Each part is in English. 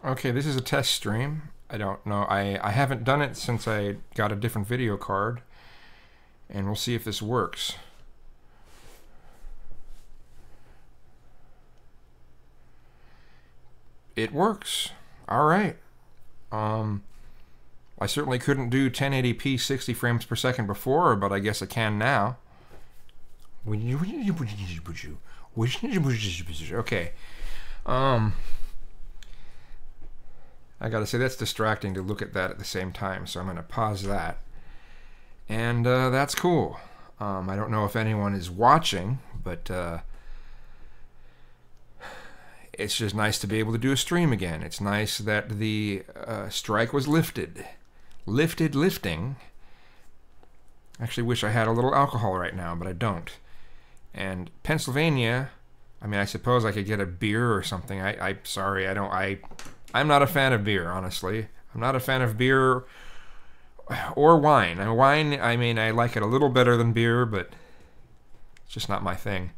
Okay, this is a test stream. I don't know. I haven't done it since I got a different video card. And we'll see if this works. It works. All right. I certainly couldn't do 1080p 60 frames per second before, but I guess I can now. Okay. I gotta say, that's distracting to look at that at the same time, so I'm gonna pause that. And that's cool. I don't know if anyone is watching, but it's just nice to be able to do a stream again. It's nice that the strike was lifted. Lifting. Actually wish I had a little alcohol right now, but I don't. And Pennsylvania, I mean, I suppose I could get a beer or something. I'm sorry, I'm not a fan of beer, honestly. I'm not a fan of beer or wine. And wine, I mean, I like it a little better than beer, but it's just not my thing.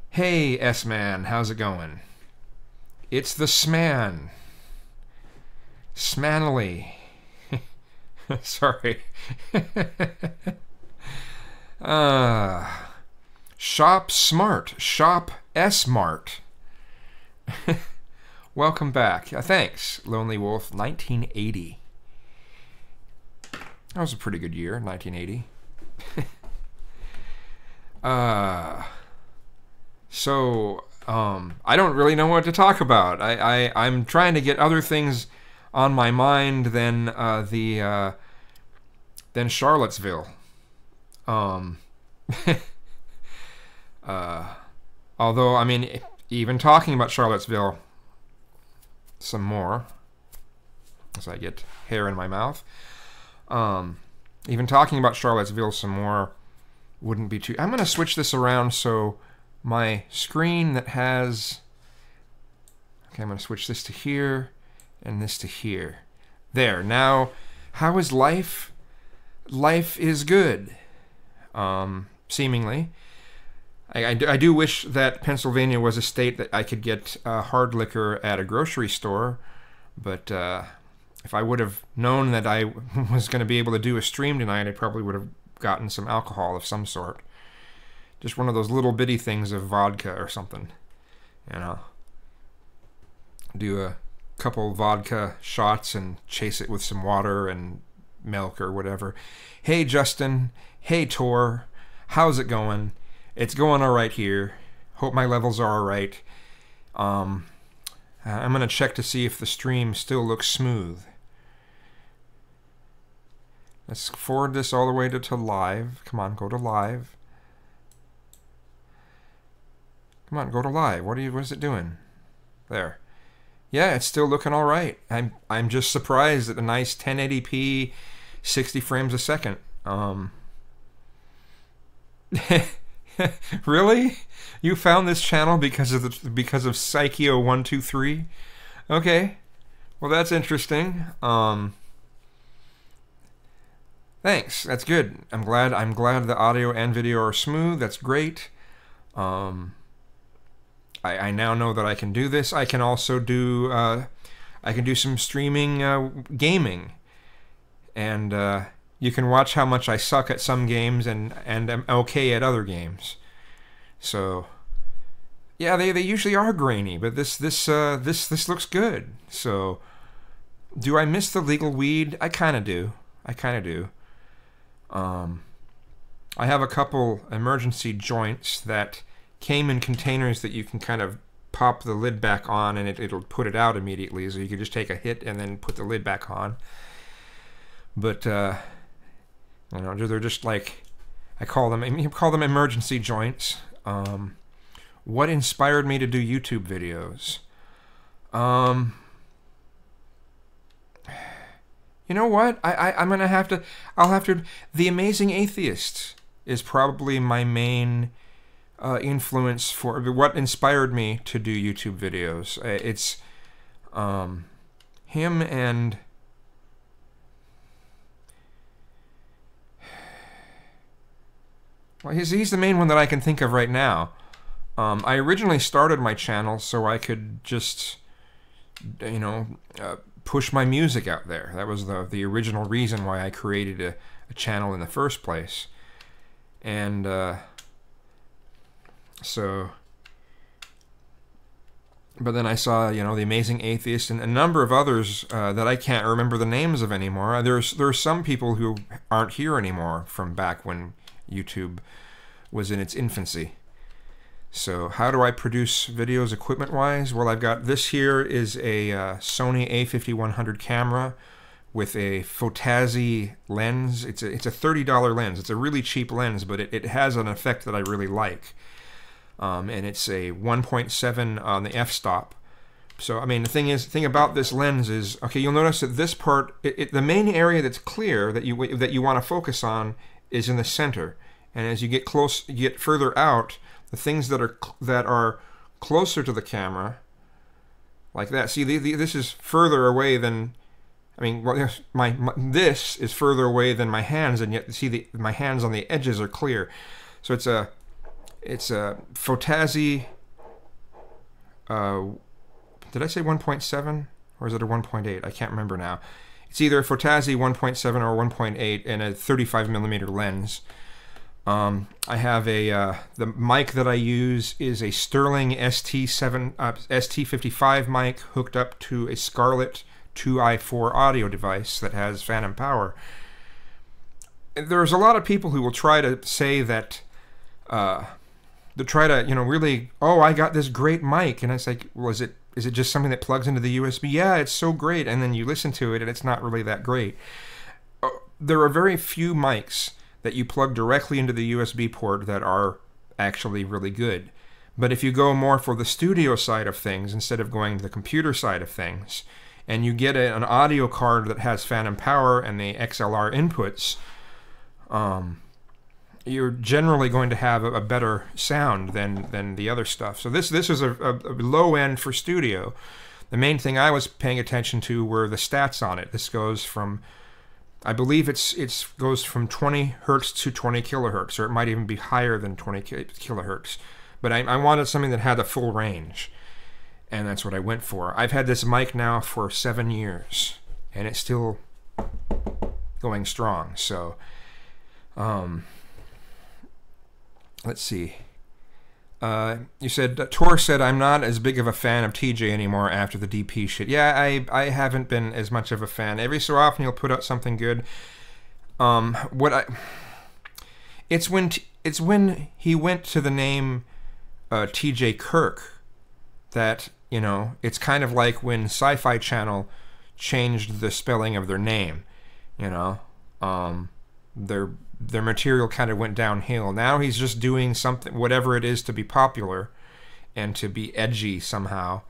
Hey, S-Man, how's it going? It's the Sman. Smanily. Sorry. Shop Smart. Shop S-Mart. Welcome back. Thanks, Lonely Wolf. 1980. That was a pretty good year, 1980. So, I don't really know what to talk about. I'm trying to get other things on my mind than than Charlottesville. Although, I mean, even talking about Charlottesville some more, as I get hair in my mouth, even talking about Charlottesville some more wouldn't be too... I'm going to switch this around so my screen that has... Okay, I'm going to switch this to here and this to here. There. Now, how is life? Life is good. Seemingly. I do wish that Pennsylvania was a state that I could get hard liquor at a grocery store, but if I would have known that I was going to be able to do a stream tonight, I probably would have gotten some alcohol of some sort. Just one of those little bitty things of vodka or something, you know. Do a couple vodka shots and chase it with some water and milk or whatever. Hey, Justin. Hey, Tor. How's it going? It's going all right here. Hope my levels are all right. I'm going to check to see if the stream still looks smooth. Let's forward this all the way to live. Come on, go to live. Come on, go to live. What is it doing? There. Yeah, it's still looking all right. I'm just surprised at the nice 1080p 60 frames a second. Really? You found this channel because of Psycheo123? Okay. Well, that's interesting. Thanks. That's good. I'm glad the audio and video are smooth. That's great. I now know that I can do this. I can also do some streaming gaming, and you can watch how much I suck at some games and am okay at other games. So yeah, they usually are grainy, but this looks good. So do I miss the legal weed? I kind of do. I have a couple emergency joints that came in containers that you can kind of pop the lid back on and it'll put it out immediately, so you can just take a hit and then put the lid back on. But you know, they're just like, you call them emergency joints. What inspired me to do YouTube videos? You know what? I'm gonna have to. I'll have to. The Amazing Atheist is probably my main influence for what inspired me to do YouTube videos. It's him and well, he's the main one that I can think of right now. I originally started my channel so I could just you know, push my music out there. That was the original reason why I created a channel in the first place. And but then I saw, you know, The Amazing Atheist and a number of others that I can't remember the names of anymore. There's some people who aren't here anymore from back when YouTube was in its infancy. So how do I produce videos equipment-wise? Well, I've got this here is a Sony a5100 camera with a Photazzi lens. It's a $30 lens. It's a really cheap lens, but it has an effect that I really like. And it's a 1.7 on the f-stop. So, I mean, the thing about this lens is, okay, you'll notice that this part, the main area that's clear that you want to focus on is in the center. And as you get further out, the things that are closer to the camera, like that. See, this is further away than, I mean, well, this is further away than my hands, and yet see my hands on the edges are clear. So it's a Photazzi. Did I say 1.7 or is it a 1.8? I can't remember now. It's either a Photazzi 1.7 or 1.8 and a 35mm lens. I have the mic that I use is a Sterling ST55 mic hooked up to a Scarlett 2i4 audio device that has phantom power. There's a lot of people who will try to say that, to try to, you know, really, oh, I got this great mic, and it's like, well, is it just something that plugs into the USB? Yeah, it's so great, and then you listen to it, and it's not really that great. There are very few mics that you plug directly into the USB port that are actually really good. But if you go more for the studio side of things instead of going to the computer side of things, and you get an audio card that has phantom power and the XLR inputs, you're generally going to have a better sound than the other stuff. So this is a low end for studio. The main thing I was paying attention to were the stats on it. This goes from, I believe it goes from 20 hertz to 20 kilohertz, or it might even be higher than 20 kilohertz. But I wanted something that had a full range, and that's what I went for. I've had this mic now for 7 years, and it's still going strong. So, let's see. You said, Tor said, I'm not as big of a fan of TJ anymore after the DP shit. Yeah, I haven't been as much of a fan. Every so often he'll put out something good. It's when he went to the name TJ Kirk that, you know, it's kind of like when Sci-Fi Channel changed the spelling of their name, you know. Their material kind of went downhill. Now he's just doing something, whatever it is, to be popular and to be edgy somehow.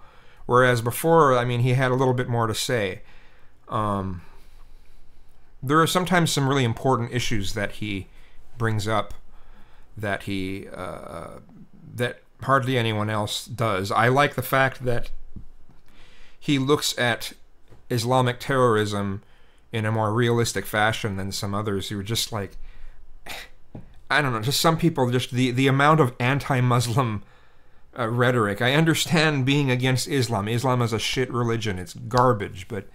Whereas before, I mean, he had a little bit more to say. There are sometimes some really important issues that he brings up that that hardly anyone else does. I like the fact that he looks at Islamic terrorism in a more realistic fashion than some others who are just like, I don't know, just some people, just the amount of anti-Muslim rhetoric. I understand being against Islam. Islam is a shit religion. It's garbage. But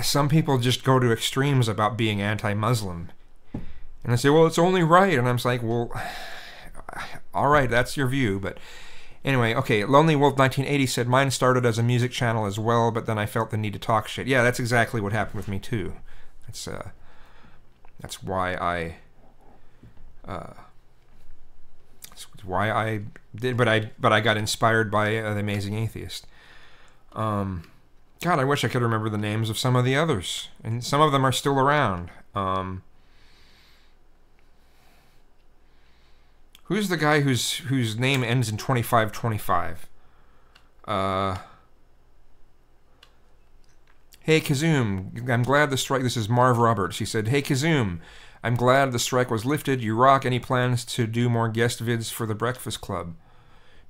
some people just go to extremes about being anti-Muslim. And I say, well, it's only right. And I'm just like, well, all right, that's your view. But anyway, okay, Lonely Wolf 1980 said, mine started as a music channel as well, but then I felt the need to talk shit. Yeah, that's exactly what happened with me, too. That's why I did, but I got inspired by The Amazing Atheist. God, I wish I could remember the names of some of the others, and some of them are still around. Who's the guy whose name ends in 2525? Hey Kazoom, I'm glad the strike. This is Marv Roberts. He said, "Hey Kazoom, I'm glad the strike was lifted. You rock. Any plans to do more guest vids for the Breakfast Club?"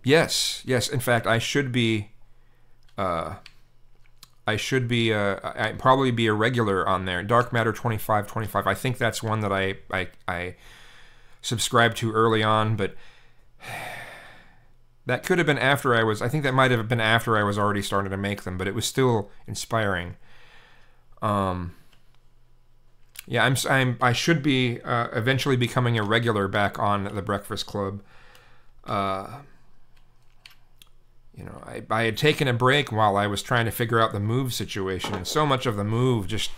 Yes. In fact, I'd probably be a regular on there. Dark Matter 2525. I think that's one that I subscribed to early on, but That could have been after I think that might have been after I was already starting to make them, but it was still inspiring. Yeah, I should be eventually becoming a regular back on the Breakfast Club. You know, I had taken a break while I was trying to figure out the move situation, and so much of the move just,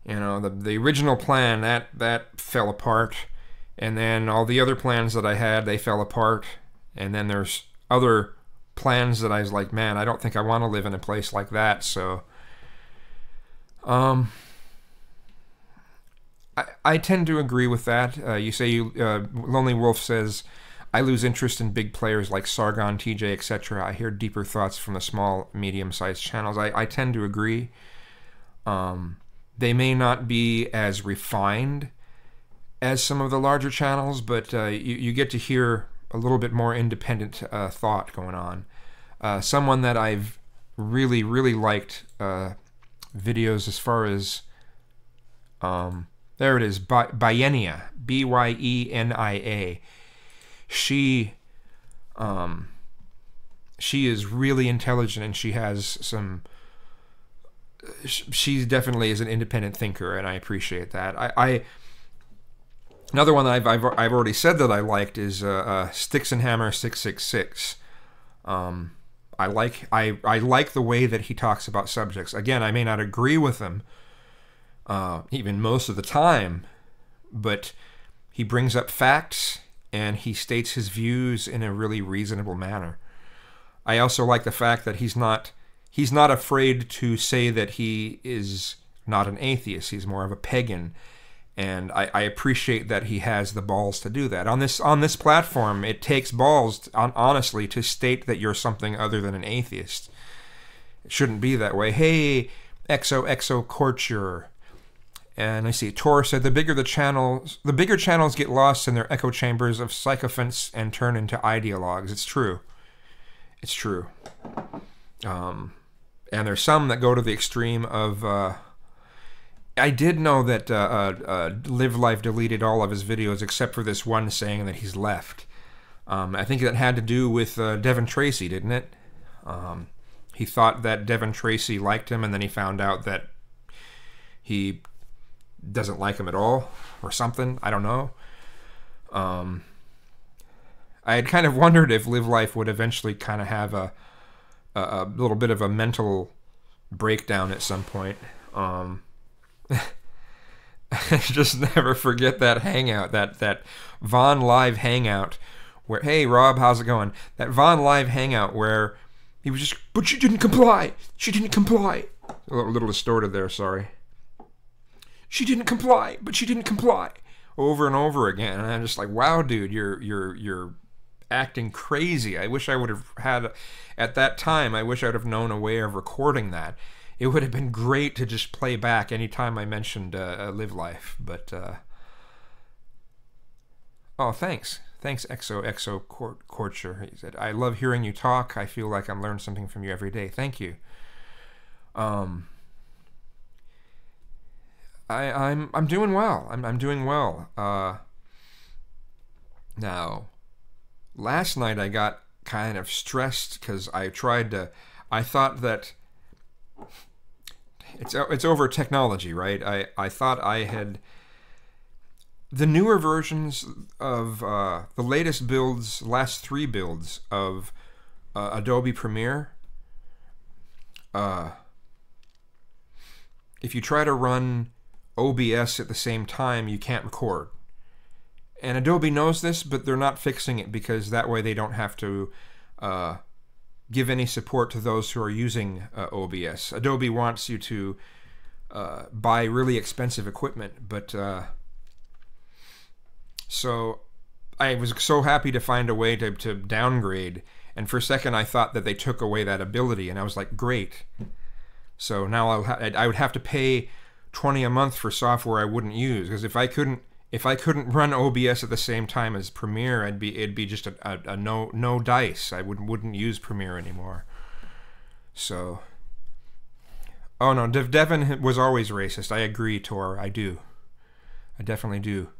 you know, the original plan that fell apart, and then all the other plans that I had, they fell apart, and then there's other plans that I was like, man, I don't think I want to live in a place like that. So I tend to agree with that. Lonely Wolf says, I lose interest in big players like Sargon, TJ, etc. I hear deeper thoughts from the small, medium-sized channels. I tend to agree. They may not be as refined as some of the larger channels, but you get to hear a little bit more independent thought going on. Someone that I've really, really liked videos as far as... there it is, Byenia, Byenia. She is really intelligent, and she has some... She definitely is an independent thinker, and I appreciate that. Another one that I've already said that I liked is Sticks and Hammer 666. I like the way that he talks about subjects. Again, I may not agree with him even most of the time, but he brings up facts and he states his views in a really reasonable manner. I also like the fact that he's not afraid to say that he is not an atheist. He's more of a pagan. And I appreciate that he has the balls to do that. On this platform, it takes balls, honestly, to state that you're something other than an atheist. It shouldn't be that way. Hey, XOXO Courture. And I see Tor said the bigger channels get lost in their echo chambers of sycophants and turn into ideologues. It's true. It's true. And there's some that go to the extreme of... I did know that Live Life deleted all of his videos except for this one saying that he's left. I think that had to do with Devin Tracy, didn't it? He thought that Devin Tracy liked him, and then he found out that he doesn't like him at all, or something. I don't know. I had kind of wondered if Live Life would eventually kind of have a little bit of a mental breakdown at some point. Just never forget that hangout, that Vaughn Live hangout where, hey Rob, how's it going? That Vaughn Live hangout where he was just, but she didn't comply. She didn't comply. A little distorted there, sorry. She didn't comply, but she didn't comply. Over and over again. And I'm just like, wow, dude, you're acting crazy. I wish I would have had, at that time, I wish I would have known a way of recording that. It would have been great to just play back anytime I mentioned Live Life, but... Oh, thanks. Thanks, XOXO Courture. He said, I love hearing you talk. I feel like I'm learning something from you every day. Thank you. I'm doing well. I'm doing well. Now, last night I got kind of stressed because I thought that it's over technology, right? I thought I had the newer versions of the latest builds, last 3 builds of Adobe Premiere. If you try to run OBS at the same time, you can't record. And Adobe knows this, but they're not fixing it because that way they don't have to give any support to those who are using OBS. Adobe wants you to buy really expensive equipment, but so I was so happy to find a way to downgrade, and for a second I thought that they took away that ability, and I was like, great. So now I would have to pay $20 a month for software I wouldn't use, because if I couldn't run OBS at the same time as Premiere, it'd be just a no dice. I wouldn't use Premiere anymore. So, oh no, Devin was always racist. I agree, Tor. I do. I definitely do.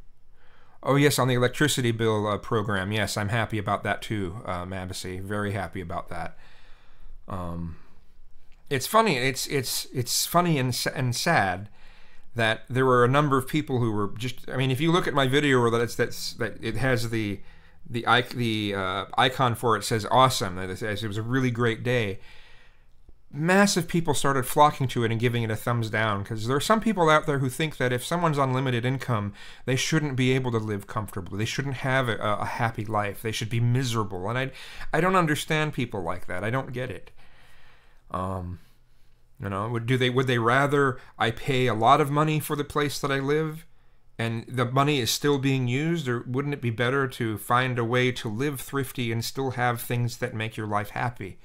Oh yes, on the electricity bill program. Yes, I'm happy about that too, Mabasy. Very happy about that. It's funny. It's funny and sad that there were a number of people who were just. I mean, if you look at my video where that it has the icon for it says awesome. It says it was a really great day. Massive people started flocking to it and giving it a thumbs down, because there are some people out there who think that if someone's on limited income, they shouldn't be able to live comfortably. They shouldn't have a happy life. They should be miserable. And I don't understand people like that. I don't get it. You know, would they rather I pay a lot of money for the place that I live and the money is still being used, or wouldn't it be better to find a way to live thrifty and still have things that make your life happy?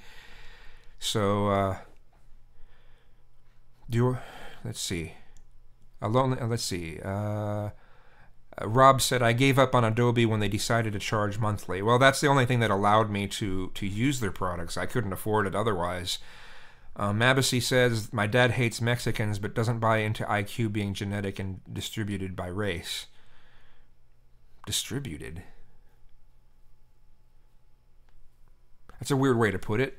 So, let's see. Rob said, I gave up on Adobe when they decided to charge monthly. Well, that's the only thing that allowed me to use their products. I couldn't afford it otherwise. Mabasy says, my dad hates Mexicans but doesn't buy into IQ being genetic and distributed by race. Distributed? That's a weird way to put it.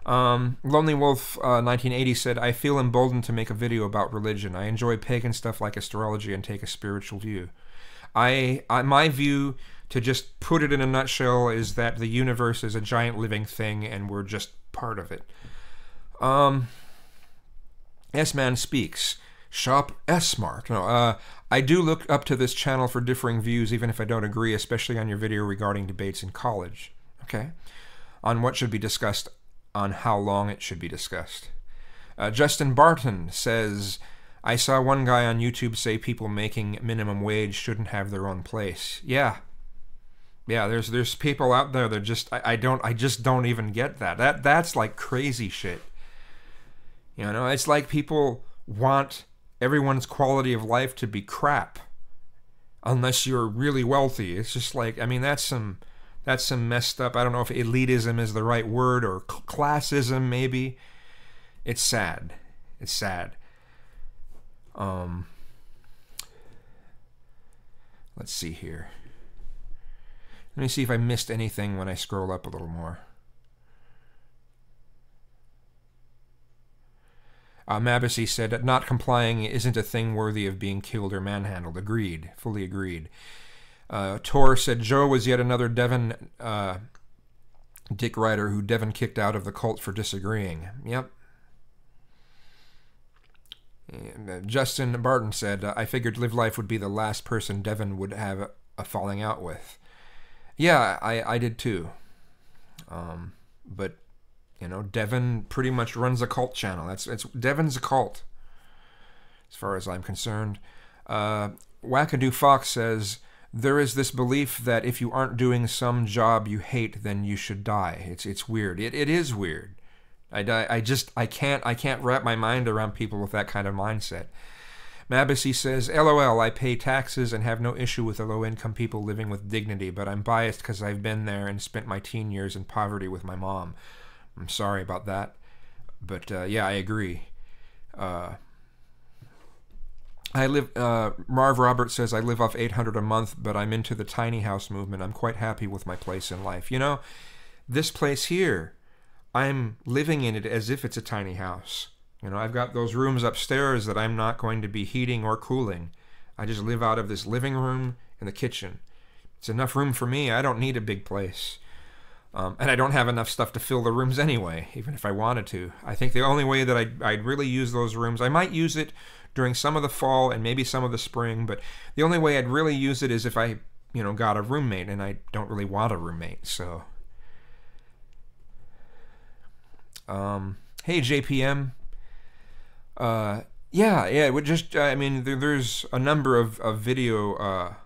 Lonely Wolf 1980 said, I feel emboldened to make a video about religion. I enjoy pagan stuff like astrology and take a spiritual view. My view, to just put it in a nutshell, is that the universe is a giant living thing and we're just part of it. S-Man Speaks. Shop S-Smart. No, I do look up to this channel for differing views even if I don't agree, especially on your video regarding debates in college. Okay. On what should be discussed, on how long it should be discussed. Justin Barton says, I saw one guy on YouTube say people making minimum wage shouldn't have their own place. Yeah. Yeah, there's people out there that just I just don't even get that. That's like crazy shit. You know, it's like people want everyone's quality of life to be crap unless you're really wealthy. It's just like, I mean, that's some messed up, I don't know if elitism is the right word, or classism maybe. It's sad. It's sad. Let's see here. Let me see if I missed anything when I scroll up a little more. Mabasy said that not complying isn't a thing worthy of being killed or manhandled. Agreed. Fully agreed. Tor said Joe was yet another Devon dick rider who Devon kicked out of the cult for disagreeing. Yep. And, Justin Barton said, I figured Live Life would be the last person Devon would have a falling out with. Yeah, I did too. But, you know, Devon pretty much runs a cult channel. Devon's a cult, as far as I'm concerned. Wackadoo Fox says, there is this belief that if you aren't doing some job you hate, then you should die. It's weird. It is weird. I can't wrap my mind around people with that kind of mindset. Mabasy says, LOL, I pay taxes and have no issue with the low-income people living with dignity, but I'm biased because I've been there and spent my teen years in poverty with my mom. I'm sorry about that. But, yeah, I agree. Marv Roberts says, I live off $800 a month, but I'm into the tiny house movement. I'm quite happy with my place in life. You know, this place here, I'm living in it as if it's a tiny house. You know, I've got those rooms upstairs that I'm not going to be heating or cooling. I just live out of this living room and the kitchen. It's enough room for me. I don't need a big place. And I don't have enough stuff to fill the rooms anyway, even if I wanted to. I think the only way that I'd really use those rooms, I might use it during some of the fall and maybe some of the spring, but the only way I'd really use it is if I, you know, got a roommate, and I don't really want a roommate, so. Hey, JPM. Yeah, it would just, I mean, there's a number of video,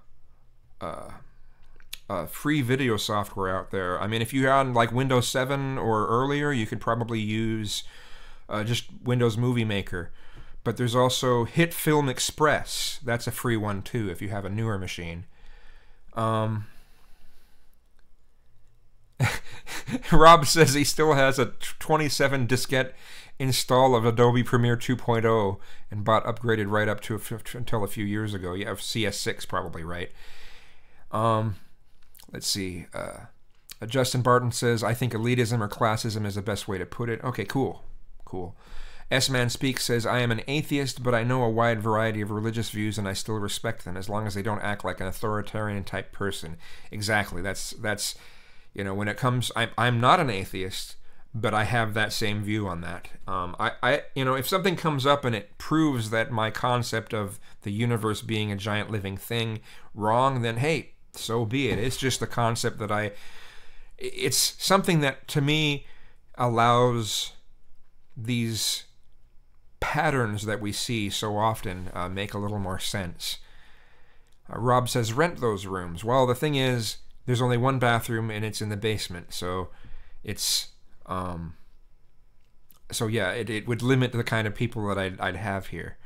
free video software out there. I mean, if you're on like Windows 7 or earlier, you could probably use just Windows Movie Maker. But there's also Hit Film Express. That's a free one too if you have a newer machine. Rob says he still has a 27 diskette install of Adobe Premiere 2.0 and bought upgraded right up to until a few years ago. Yeah, CS6 probably, right? Let's see. Justin Barton says, I think elitism or classism is the best way to put it. Okay, cool. Cool. S-Man Speaks says, I am an atheist, but I know a wide variety of religious views and I still respect them as long as they don't act like an authoritarian type person. Exactly. That's you know, when it comes, I'm not an atheist, but I have that same view on that. You know, if something comes up and it proves that my concept of the universe being a giant living thing wrong, then hey, so be it. It's just the concept that it's something that to me allows these patterns that we see so often make a little more sense. Rob says, rent those rooms. Well, the thing is, there's only one bathroom and it's in the basement, so it's so yeah, it would limit the kind of people that I'd have here.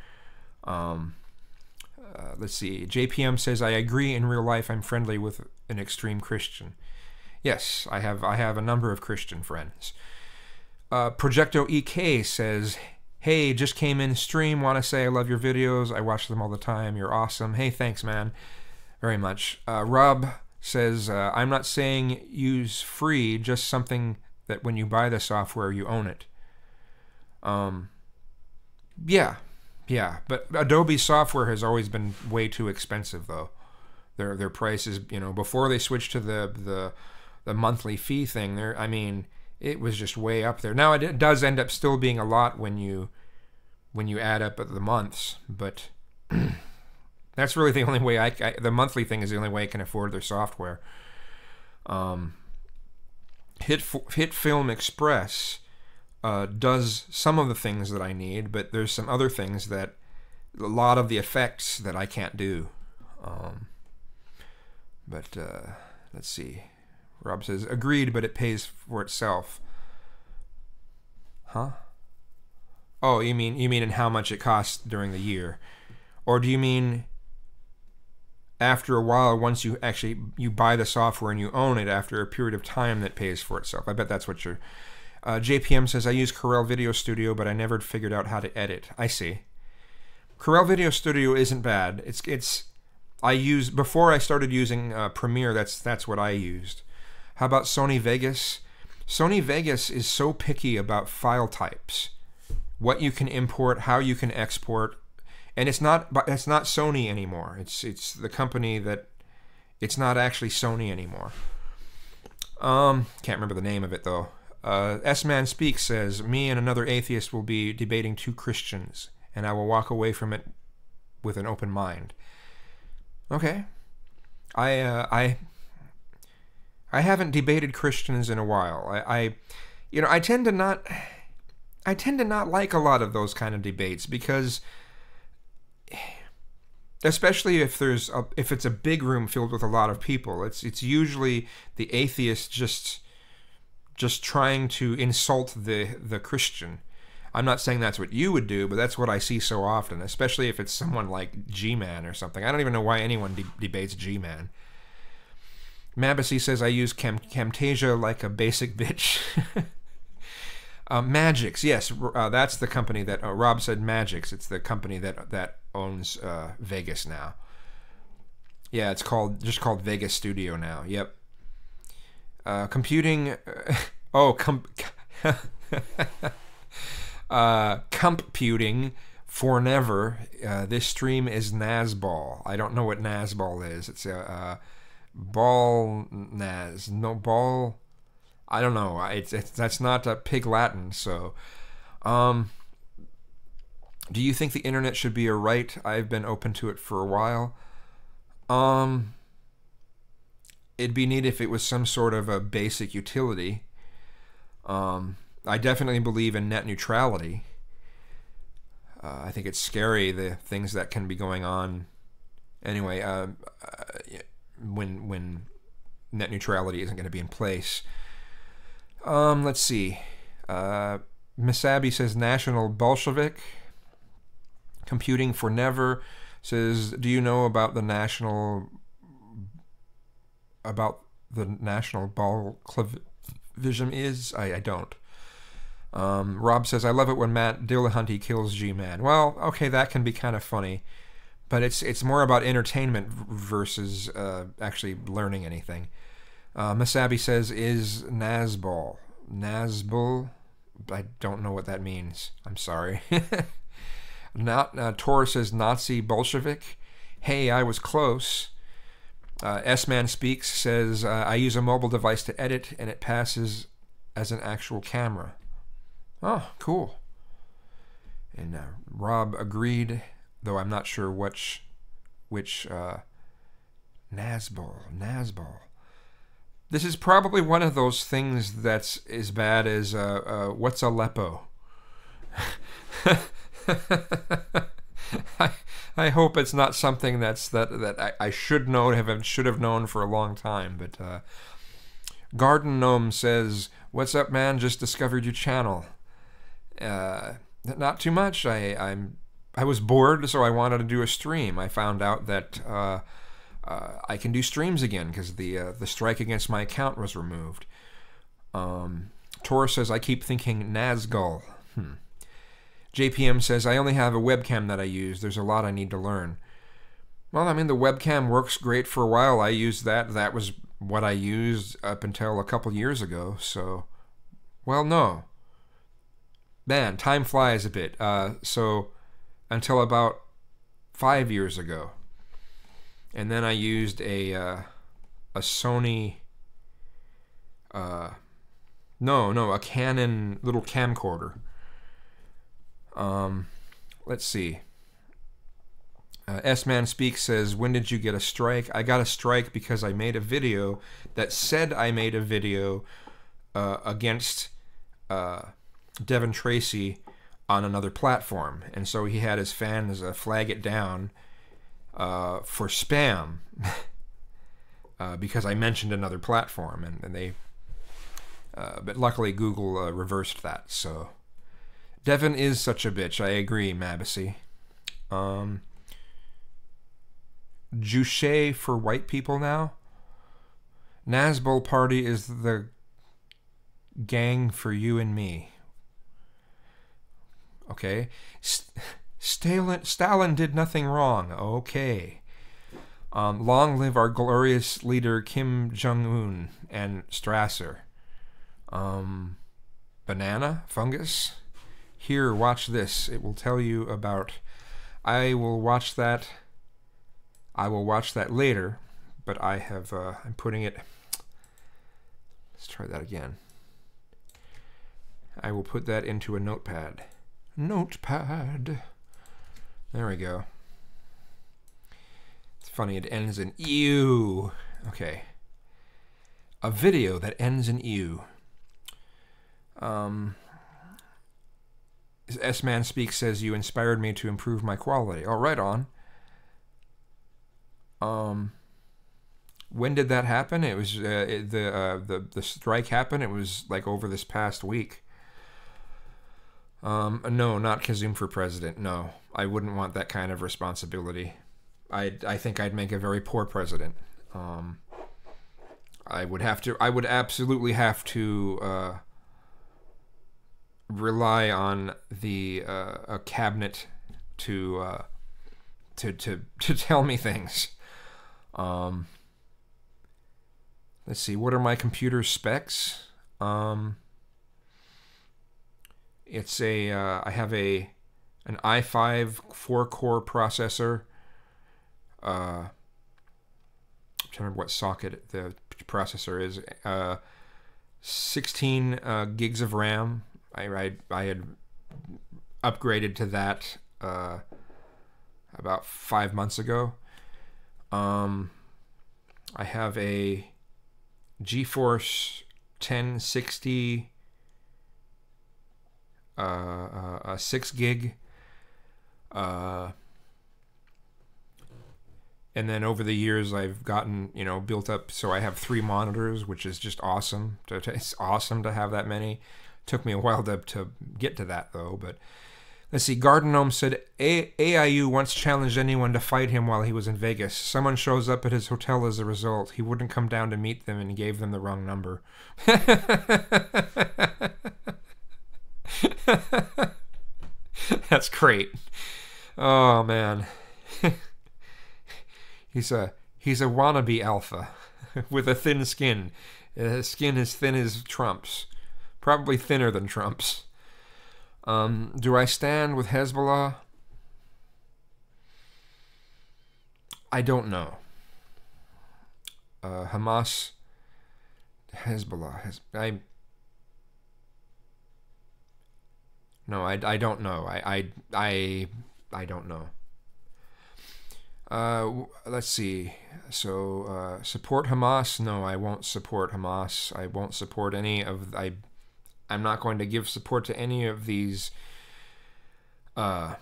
Let's see. JPM says, I agree. In real life, I'm friendly with an extreme Christian. Yes, I have a number of Christian friends. Projecto EK says, hey, just came in stream. Want to say I love your videos. I watch them all the time. You're awesome. Hey, thanks, man. Very much. Rob says, I'm not saying use free, just something that when you buy the software, you own it. Yeah, but Adobe software has always been way too expensive, though. Their prices, you know, before they switched to the monthly fee thing, I mean, it was just way up there. Now it does end up still being a lot when you add up the months, but that's really the only way the monthly thing is the only way I can afford their software. Hit Film Express does some of the things that I need, but there's some other things that a lot of the effects that I can't do. Let's see. Rob says, agreed, but it pays for itself. Huh? Oh, you mean in how much it costs during the year? Or do you mean after a while, once you buy the software and you own it, after a period of time that pays for itself? I bet that's what you're... JPM says, I use Corel Video Studio, but I never figured out how to edit. I see. Corel Video Studio isn't bad. Before I started using Premiere, that's what I used. How about Sony Vegas? Sony Vegas is so picky about file types, what you can import, how you can export, and it's not Sony anymore. It's the company that it's not actually Sony anymore. Can't remember the name of it though. S-Man Speaks says, me and another atheist will be debating two Christians, and I will walk away from it with an open mind. Okay. I haven't debated Christians in a while. I tend to not like a lot of those kind of debates because, especially if it's a big room filled with a lot of people, it's usually the atheist just trying to insult the Christian. I'm not saying that's what you would do, but that's what I see so often, especially if it's someone like G-Man or something. I don't even know why anyone debates G-Man. Mabassi says, I use Camtasia like a basic bitch. Magix, yes, that's the company that... Rob said Magix. It's the company that owns Vegas now. Yeah, it's just called Vegas Studio now. Yep. Computing... computing for never. This stream is Nazball. I don't know what Nazball is. It's a... Ball Naz, no ball. I don't know. That's not Pig Latin. So, do you think the internet should be a right? I've been open to it for a while. It'd be neat if it was some sort of a basic utility. I definitely believe in net neutrality. I think it's scary the things that can be going on. Anyway, when net neutrality isn't going to be in place. Let's see. Miss Abby says National Bolshevik. Computing for Never says, do you know about the national Bolshevism is? I don't. Rob says, I love it when Matt Dillahunty kills G-Man. Well, okay, that can be kind of funny. But it's more about entertainment versus actually learning anything. Miss Abby says, is Nazbol. Nazbol? I don't know what that means. I'm sorry. Tor says, Nazi Bolshevik. Hey, I was close. S-Man Speaks says, I use a mobile device to edit, and it passes as an actual camera. Oh, cool. And Rob agreed, though I'm not sure which Nazbol. This is probably one of those things that's as bad as what's Aleppo? I hope it's not something that I should know, should have known for a long time. But Garden Gnome says, "What's up, man? Just discovered your channel. Not too much. I was bored, so I wanted to do a stream. I found out that I can do streams again because the strike against my account was removed." Tor says, "I keep thinking Nazgul." JPM says, "I only have a webcam that I use. There's a lot I need to learn." Well, I mean, the webcam works great for a while. I used that. That was what I used up until a couple years ago. So, well, no. Man, time flies a bit. So, until about 5 years ago. And then I used a Sony, a Canon little camcorder. Let's see. S-Man Speaks says, when did you get a strike? I got a strike because I made a video that said I made a video against Devin Tracy on another platform. And so he had his fans flag it down for spam because I mentioned another platform. And they, but luckily Google reversed that. So Devin is such a bitch. I agree, Mabissy. Juche for white people now. Nazbol Party is the gang for you and me. Okay. Stalin did nothing wrong. Okay. Long live our glorious leader Kim Jong-un and Strasser. Banana? Fungus? Here, watch this. It will tell you about... I will watch that later, but I have, I'm putting it... Let's try that again. I will put that into a notepad. Notepad. There we go. It's funny, it ends in ew. Okay. A video that ends in ew. S-Man Speaks says, you inspired me to improve my quality. Oh, right on. When did that happen? It was the strike happened. It was like over this past week. No, not Kazum for president. No, I wouldn't want that kind of responsibility. I think I'd make a very poor president. I would absolutely have to rely on the a cabinet to tell me things. Let's see, what are my computer specs? It's I have an i5 4-core processor. I'm trying to remember what socket the processor is. 16 gigs of RAM. I had upgraded to that about 5 months ago. I have a GeForce 1060 a 6 gig, and then over the years I've gotten, built up, so I have 3 monitors, which is just awesome. It's awesome to have that many. Took me a while to get to that though. But let's see. Garden Gnome said AIU once challenged anyone to fight him while he was in Vegas. Someone shows up at his hotel as a result. He wouldn't come down to meet them and gave them the wrong number. That's great. Oh man. He's a wannabe alpha with a thin skin. Skin as thin as Trump's. Probably thinner than Trump's. Do I stand with Hezbollah? I don't know. Hamas, Hezbollah. No, I don't know. I don't know. Let's see. So, support Hamas? No, I won't support Hamas. I won't support any of... I'm not going to give support to any of these... the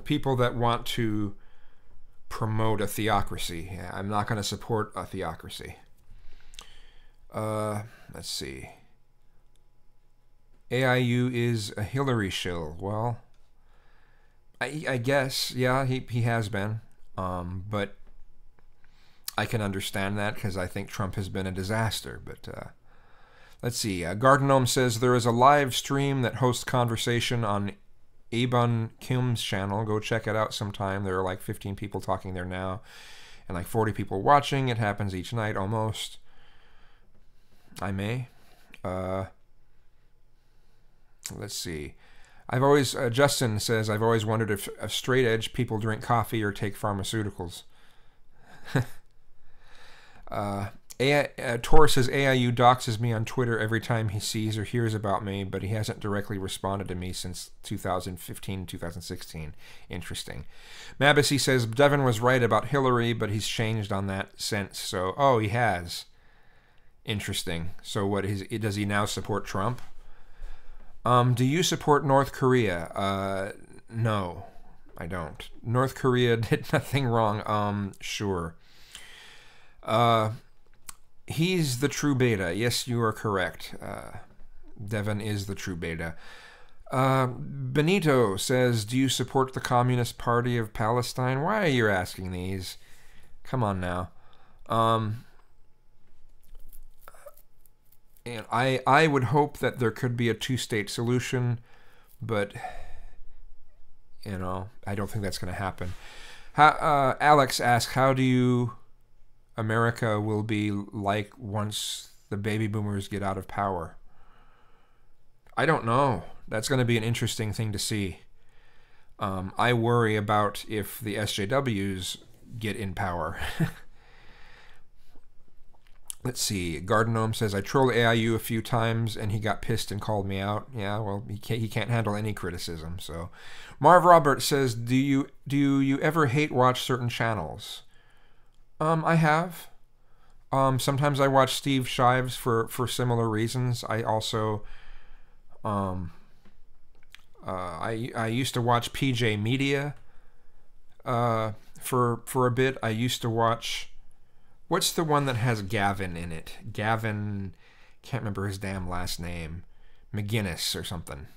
people that want to promote a theocracy. I'm not going to support a theocracy. Let's see. AIU is a Hillary shill. Well... I guess, yeah, he has been, but I can understand that because I think Trump has been a disaster. But let's see. Gardenome says there is a live stream that hosts conversation on Abun Kim's channel. Go check it out sometime. There are like 15 people talking there now, and like 40 people watching. It happens each night almost. I may. Let's see. Justin says, I've always wondered if straight edge people drink coffee or take pharmaceuticals. Tor says, AIU doxes me on Twitter every time he sees or hears about me, but he hasn't directly responded to me since 2015, 2016. Interesting. Mabissy says, Devin was right about Hillary, but he's changed on that since. So, oh, he has. Interesting. So does he now support Trump? Do you support North Korea? No, I don't. North Korea did nothing wrong. Sure. He's the true beta. Yes, you are correct. Devin is the true beta. Benito says, do you support the Communist Party of Palestine? Why are you asking these? Come on now. And I would hope that there could be a two-state solution, but, you know, I don't think that's going to happen. Alex asks, how do America will be like once the baby boomers get out of power? I don't know. That's going to be an interesting thing to see. I worry about if the SJWs get in power. Let's see. Gardenome says, I trolled AIU a few times and he got pissed and called me out. Yeah, well, he can't handle any criticism. So, Marv Robert says, do you ever hate watch certain channels? I have. Sometimes I watch Steve Shives for similar reasons. I also I used to watch PJ Media for a bit. I used to watch... What's the one that has Gavin in it? Gavin, can't remember his damn last name. McGinnis or something.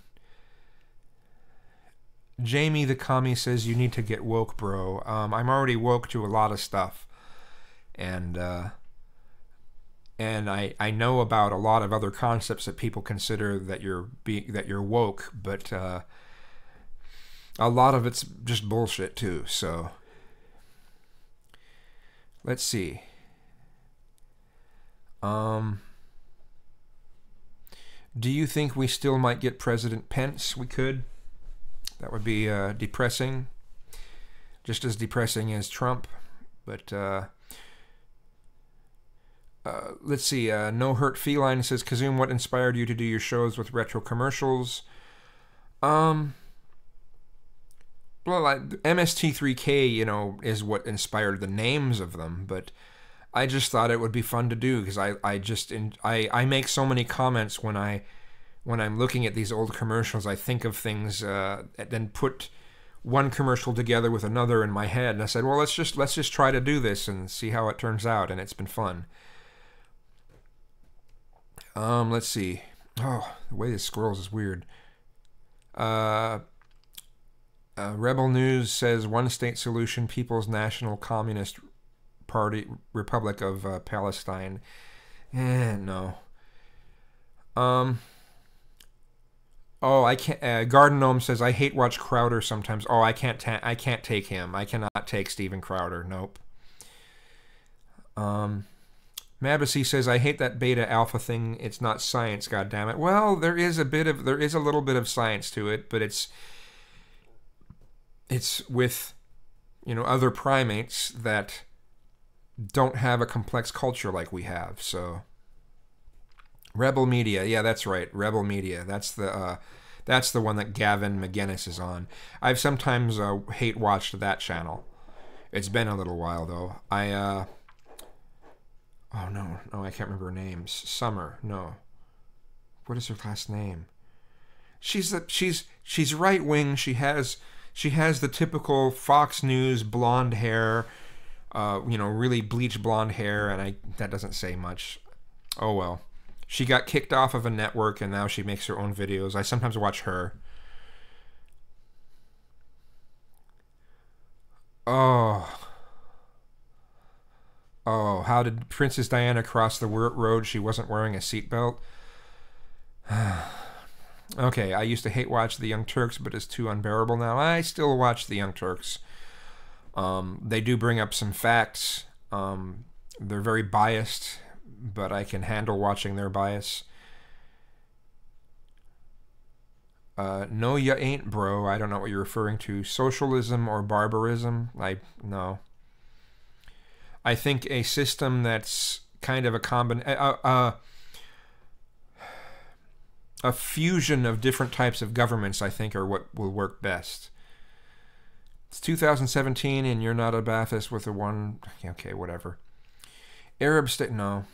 Jamie the commie says, you need to get woke, bro. I'm already woke to a lot of stuff. And I know about a lot of other concepts that people consider that you're woke, but a lot of it's just bullshit too, so... Let's see. Do you think we still might get President Pence? We could. That would be depressing. Just as depressing as Trump. But let's see. No Hurt Feline says, Kazoom, what inspired you to do your shows with retro commercials? Well, MST3K, you know, is what inspired the names of them, but I just thought it would be fun to do because I make so many comments when I'm looking at these old commercials. I think of things and then put one commercial together with another in my head, and I said, well, let's just try to do this and see how it turns out, and it's been fun. Let's see. Oh, the way this scrolls is weird. Rebel News says, one state solution, People's National Communist Party, Republic of Palestine. No. Oh, I can't. Garden Gnome says I hate watch Crowder sometimes. Oh, I can't. I can't take him. I cannot take Steven Crowder. Nope. Mabasy says I hate that beta alpha thing. It's not science. God damn it. Well, there is a little bit of science to it, but it's with other primates that don't have a complex culture like we have. So Rebel Media, yeah, that's right, Rebel Media. That's the one that Gavin McGinnis is on. I've sometimes hate watched that channel. It's been a little while though. Oh no, I can't remember her names. Summer, no. What is her last name? She's right wing. She has the typical Fox News blonde hair. Really bleach blonde hair, and that doesn't say much. Oh well. She got kicked off of a network, and now she makes her own videos. I sometimes watch her. Oh, how did Princess Diana cross the road? She wasn't wearing a seatbelt. Okay, I used to hate watch the Young Turks, but it's too unbearable now. I still watch the Young Turks. They do bring up some facts. They're very biased, but I can handle watching their bias. No, you ain't, bro. I don't know what you're referring to. Socialism or barbarism? No. I think a system that's kind of a fusion of different types of governments, I think, are what will work best. It's 2017 and you're not a Ba'athist with a one... Okay, whatever. Arab state... No.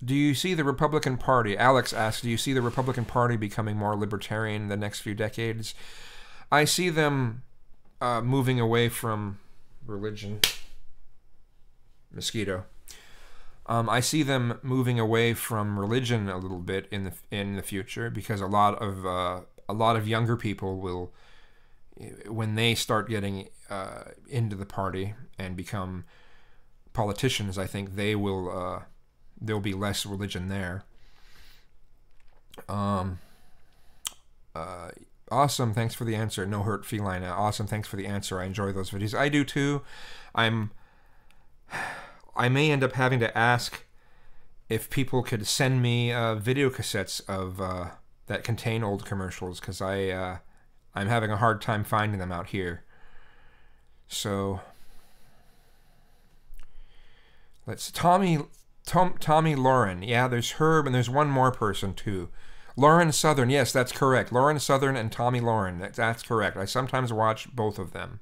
Do you see the Republican Party... Alex asks, do you see the Republican Party becoming more libertarian in the next few decades? I see them moving away from religion. Mosquito. I see them moving away from religion a little bit in the future, because a lot of younger people will, when they start getting into the party and become politicians, I think there'll be less religion there. Awesome, thanks for the answer. No hurt feline. Awesome, thanks for the answer. I enjoy those videos. I do too. I may end up having to ask if people could send me video cassettes of that contain old commercials, because I'm having a hard time finding them out here. So Tommy Lauren. Yeah, there's Herb, and there's one more person too. Lauren Southern. Yes, that's correct. Lauren Southern and Tommy Lauren. That's correct. I sometimes watch both of them.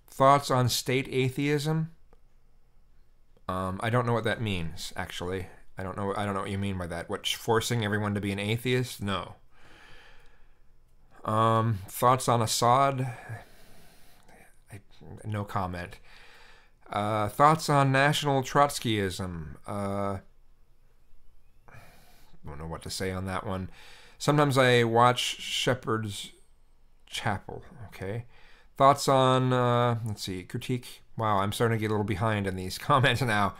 Thoughts on state atheism? I don't know what that means, actually. I don't know what you mean by that. What, forcing everyone to be an atheist? No. Thoughts on Assad? No comment. Thoughts on National Trotskyism? Don't know what to say on that one. Sometimes I watch Shepherd's Chapel. Okay. Thoughts on, let's see, critique. Wow, I'm starting to get a little behind in these comments now.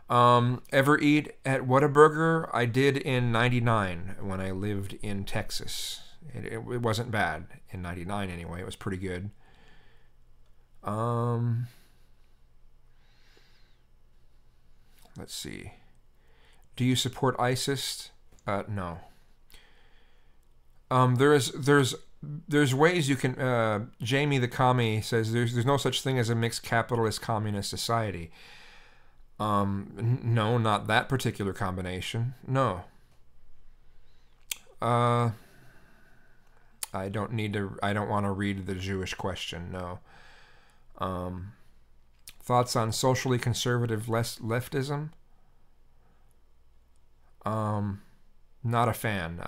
Ever eat at Whataburger? I did in 99 when I lived in Texas. It wasn't bad in 99 anyway. It was pretty good. Let's see. Do you support ISIS? No. There's ways you can. Jamie the Commie says there's no such thing as a mixed capitalist communist society. No, not that particular combination. No. I don't want to read the Jewish question. No. Thoughts on socially conservative leftism? Not a fan.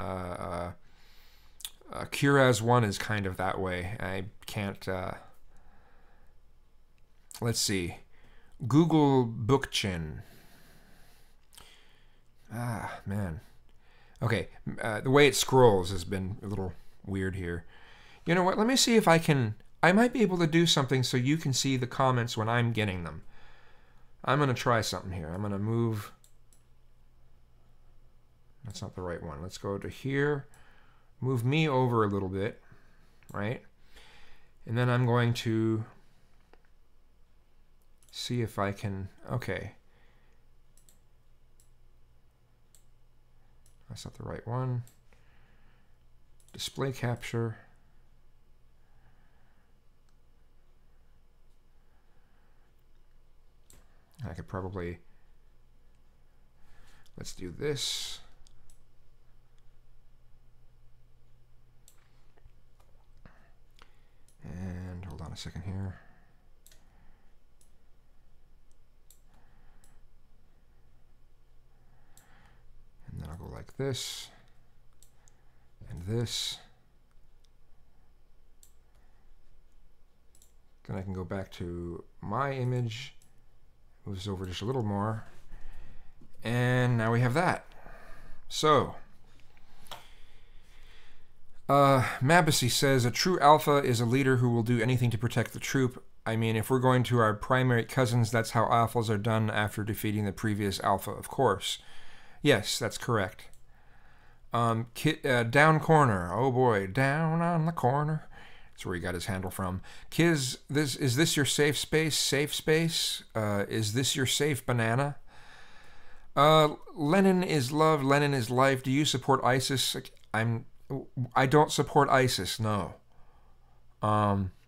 Curaz One is kind of that way. I can't. Let's see. Google Bookchin. Ah, man. Okay, the way it scrolls has been a little weird here. You know what? Let me see if I might be able to do something so you can see the comments when I'm getting them. I'm going to try something here. I'm going to move. that's not the right one. Let's go to here. Move me over a little bit, right? And then I'm going to see if I can, okay. That's not the right one. Display capture. I could probably, let's do this. And hold on a second here. And then I'll go like this and this. Then I can go back to my image. Moves over just a little more. And now we have that. So, Mabasy says, a true alpha is a leader who will do anything to protect the troop. I mean, if we're going to our primary cousins, that's how alphas are done after defeating the previous alpha, of course. Yes, that's correct. Down corner. Oh boy, down on the corner. That's where he got his handle from. Kiz, is this your safe space? Safe space? Is this your safe banana? Lenin is love. Lenin is life. Do you support ISIS? I don't support ISIS. No.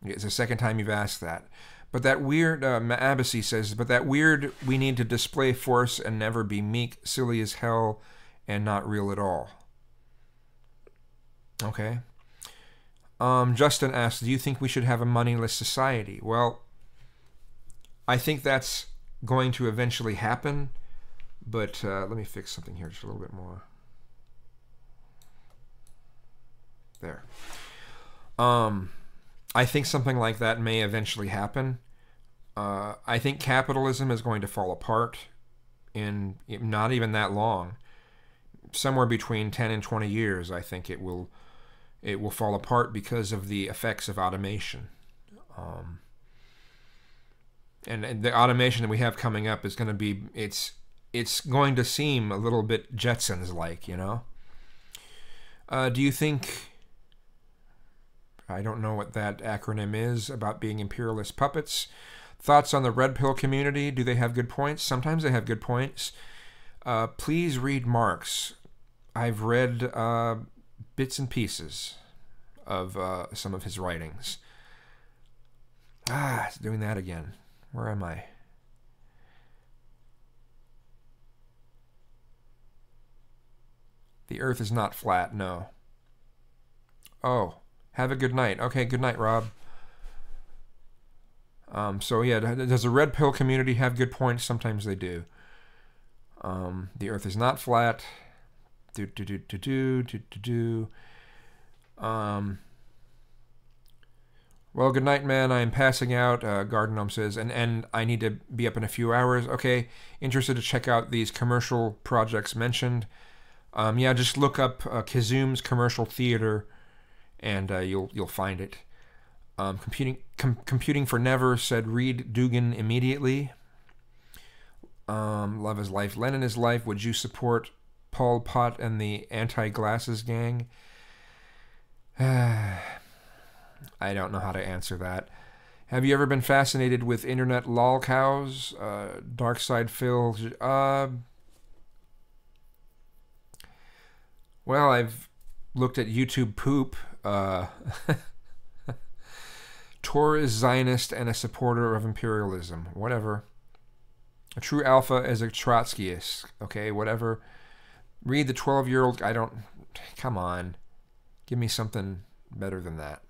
It's the second time you've asked that. But that weird, Abbassy says, but that weird, we need to display force and never be meek, silly as hell, and not real at all. Okay. Justin asks, do you think we should have a moneyless society? Well, I think that's going to eventually happen, but let me fix something here just a little bit more. There. I think something like that may eventually happen. I think capitalism is going to fall apart in not even that long. Somewhere between 10 and 20 years, I think it will fall apart because of the effects of automation. And the automation that we have coming up is going to be, it's going to seem a little bit Jetsons-like, you know? Do you think, I don't know what that acronym is, about being imperialist puppets. Thoughts on the red pill community? Do they have good points? Sometimes they have good points. Please read Marx. I've read bits and pieces of some of his writings. It's doing that again. Where am I? The earth is not flat, no. Oh, have a good night. Okay, good night, Rob. So yeah, does the red pill community have good points? Sometimes they do. The earth is not flat. Well, good night, man. I am passing out. Garden Gnome says, and I need to be up in a few hours. Okay, interested to check out these commercial projects mentioned. Yeah, just look up Kazum's Commercial Theater, and you'll find it. Computing for Never said, read Dugan immediately. Love is life. Lenin is life. Would you support Pol Pot and the anti-glasses gang? I don't know how to answer that. Have you ever been fascinated with internet lolcows? Dark Side Phil? Well, I've looked at YouTube poop. Tor is Zionist and a supporter of imperialism. Whatever. A true alpha is a Trotskyist. Okay, whatever. Read the 12-year-old... I don't... Come on. Give me something better than that.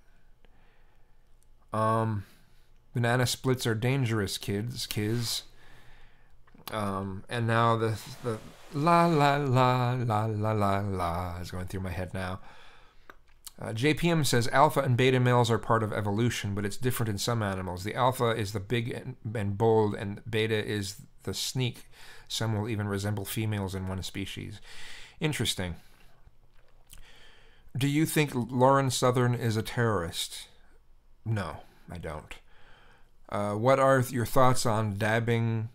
Banana splits are dangerous, kids. And now the la la la la la la la is going through my head now. JPM says alpha and beta males are part of evolution, but it's different in some animals. The alpha is the big and bold, and beta is the sneak. Some will even resemble females in one species. Interesting. Do you think Lauren Southern is a terrorist? No, I don't. What are your thoughts on dabbing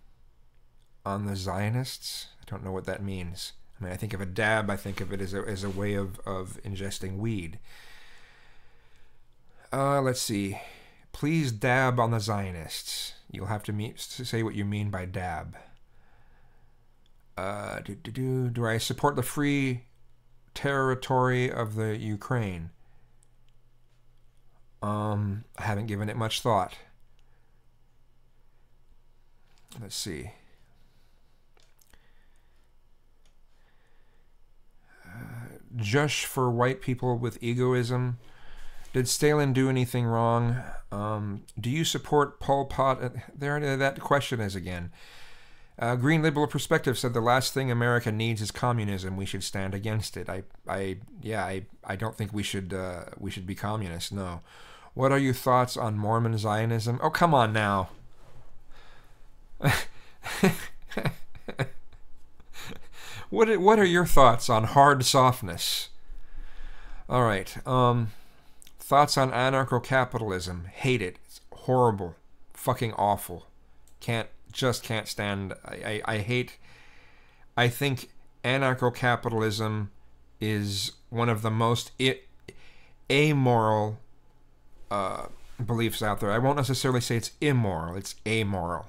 on the Zionists? I don't know what that means. When I think of a dab, I think of it as a way of ingesting weed. Let's see. Please dab on the Zionists. You'll have to say what you mean by dab. Do I support the free territory of the Ukraine? I haven't given it much thought. Let's see. Just for white people with egoism. Did Stalin do anything wrong? Do you support Pol Pot? There, that question is again. Green Liberal Perspective said the last thing America needs is communism. We should stand against it. I don't think we should be communists. No. What are your thoughts on Mormon Zionism? Oh, come on now. What are your thoughts on hard softness? All right. Thoughts on anarcho-capitalism? Hate it. It's horrible. Fucking awful. Can't stand. I think anarcho-capitalism is one of the most amoral beliefs out there. I won't necessarily say it's immoral. It's amoral.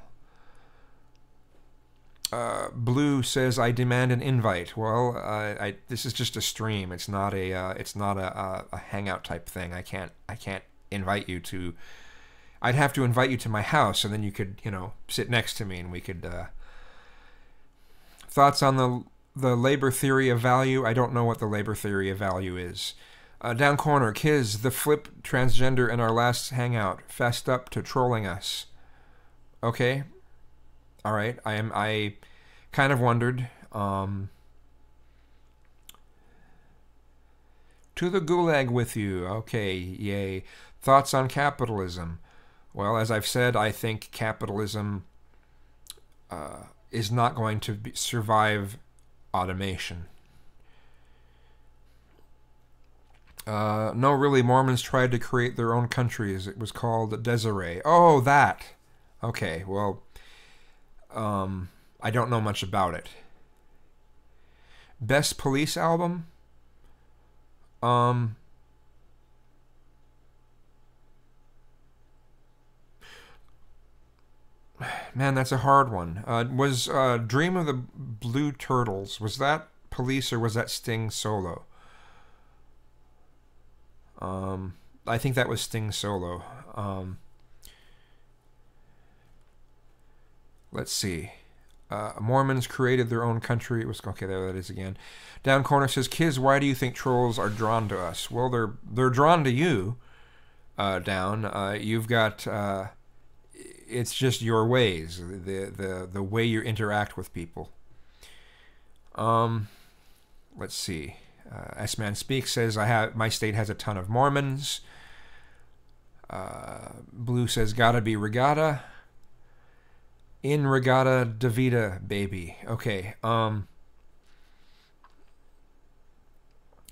Blue says, I demand an invite. Well, this is just a stream. It's not a hangout type thing. I can't invite you to. I'd have to invite you to my house, and then you could, sit next to me, and we could. Thoughts on the labor theory of value? I don't know what the labor theory of value is. Down corner, Kiz, the flip transgender in our last hangout, fessed up to trolling us. Okay. All right, I kind of wondered. To the gulag with you. Okay, yay. Thoughts on capitalism? Well, as I've said, I think capitalism is not going to survive automation. No, really, Mormons tried to create their own countries. It was called Desiree. Oh, that. Okay, well... I don't know much about it. Best Police album? Man, that's a hard one. Was Dream of the Blue Turtles, was that Police or was that Sting solo? I think that was Sting solo. Let's see. Mormons created their own country. It was okay. There that is again. Down corner says, "Kiz, why do you think trolls are drawn to us?" Well, they're drawn to you. Down. You've got. It's just your ways. The way you interact with people. Let's see. S-Man Speaks says, my state has a ton of Mormons. Blue says, gotta be regatta. In regatta Davida, baby. Okay.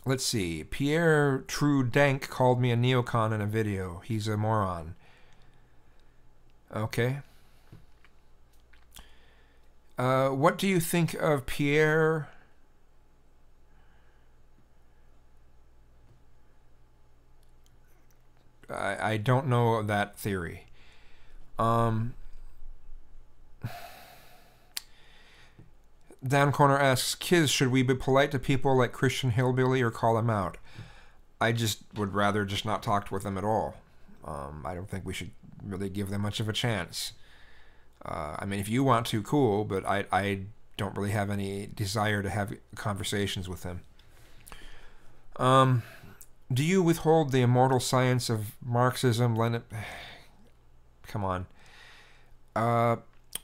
Let's see. Pierre Trudank called me a neocon in a video. He's a moron. Okay. What do you think of Pierre... I don't know that theory. Down corner asks, Kiz, should we be polite to people like Christian Hillbilly or call them out? I just would rather just not talk with them at all. I don't think we should really give them much of a chance. I mean, if you want to, cool, but I don't really have any desire to have conversations with them. Do you withhold the immortal science of Marxism, Lenin? Come on.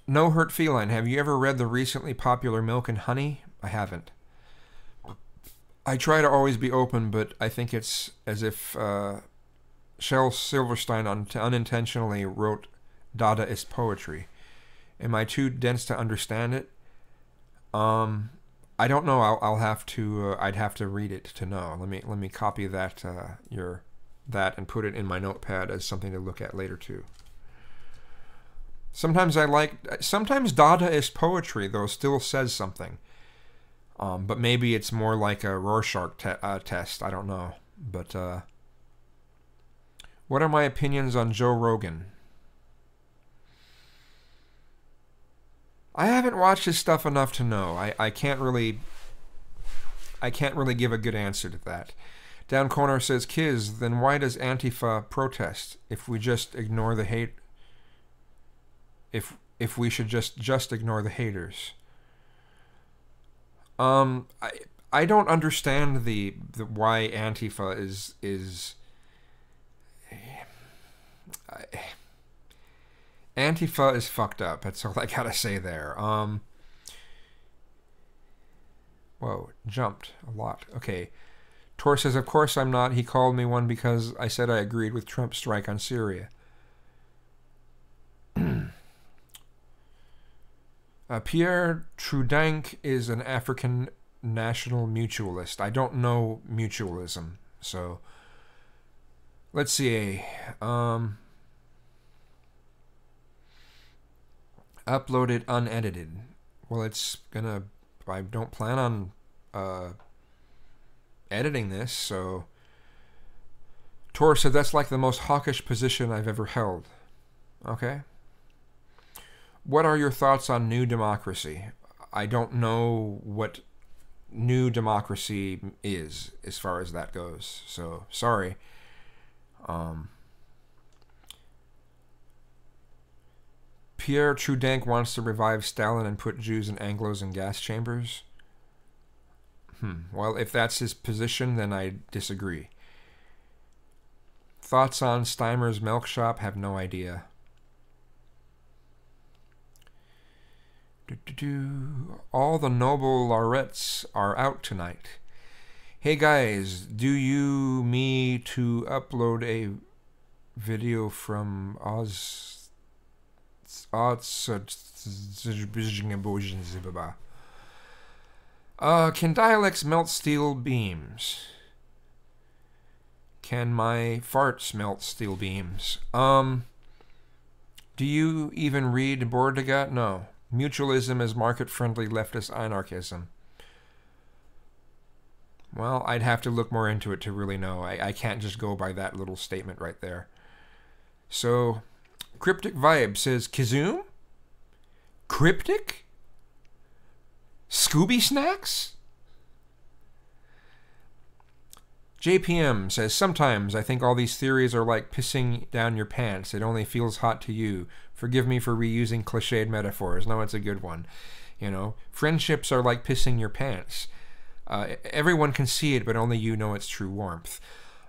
No Hurt Feline. Have you ever read the recently popular Milk and Honey? I haven't. I try to always be open, but I think it's as if Shel Silverstein unintentionally wrote Dadaist poetry. Am I too dense to understand it? I don't know. I'll have to. I'd have to read it to know. Let me copy that that and put it in my notepad as something to look at later too. Sometimes Dadaist poetry though still says something. But maybe it's more like a Rorschach test. I don't know. But what are my opinions on Joe Rogan? I haven't watched his stuff enough to know. I can't really give a good answer to that. Down Corner says, Kiz, then why does Antifa protest if we just ignore the hate? If we should just ignore the haters? I don't understand the why Antifa is Antifa is fucked up. That's all I gotta say there. Whoa, jumped a lot. Okay. Tor says, of course I'm not. He called me one because I said I agreed with Trump's strike on Syria. Pierre Trudank is an African national mutualist. I don't know mutualism, so let's see. Uploaded unedited. Well, it's gonna... I don't plan on editing this, so... Tor said, that's like the most hawkish position I've ever held. Okay. What are your thoughts on New Democracy? I don't know what New Democracy is, as far as that goes, so sorry. Pierre Trudank wants to revive Stalin and put Jews and Anglos in gas chambers. Well, if that's his position, then I disagree. Thoughts on Steimer's Milk Shop? Have no idea. All the Noble Laureates are out tonight. Hey guys, do you me to upload a video from can dialects melt steel beams? Can my farts melt steel beams? Do you even read Bordiga? No. Mutualism is market-friendly leftist anarchism. Well, I'd have to look more into it to really know. I can't just go by that little statement right there. So, Cryptic Vibe says, Kizoom? Cryptic? Scooby Snacks? JPM says, sometimes I think all these theories are like pissing down your pants. It only feels hot to you. Forgive me for reusing cliched metaphors. No, it's a good one. You know, friendships are like pissing your pants. Everyone can see it, but only you know its true warmth.